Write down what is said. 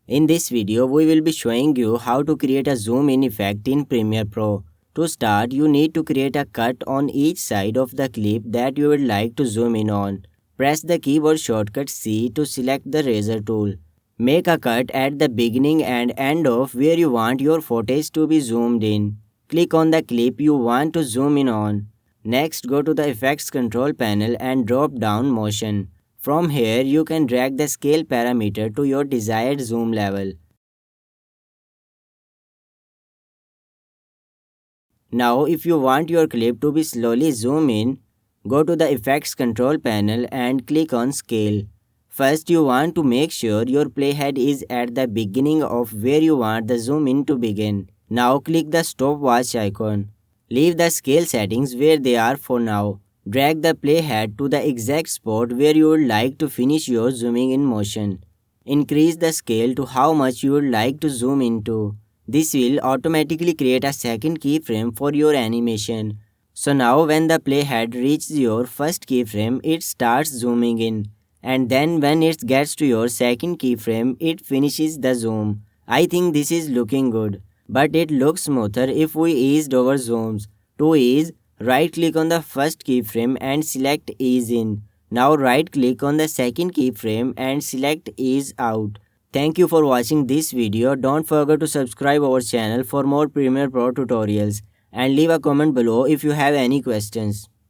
In this video, we will be showing you how to create a zoom in effect in Premiere Pro. To start, you need to create a cut on each side of the clip that you would like to zoom in on. Press the keyboard shortcut C to select the razor tool. Make a cut at the beginning and end of where you want your footage to be zoomed in. Click on the clip you want to zoom in on. Next, go to the Effects Control panel and drop down Motion. From here, you can drag the scale parameter to your desired zoom level. Now, if you want your clip to be slowly zoom in, go to the Effects Control panel and click on Scale. First, you want to make sure your playhead is at the beginning of where you want the zoom in to begin. Now click the stopwatch icon. Leave the scale settings where they are for now. Drag the playhead to the exact spot where you would like to finish your zooming in motion. Increase the scale to how much you would like to zoom into. This will automatically create a second keyframe for your animation. So now when the playhead reaches your first keyframe, it starts zooming in. And then when it gets to your second keyframe, it finishes the zoom. I think this is looking good. But it looks smoother if we eased over zooms. To ease, right click on the first keyframe and select ease in. Now right click on the second keyframe and select ease out. Thank you for watching this video. Don't forget to subscribe our channel for more Premiere Pro tutorials and leave a comment below if you have any questions.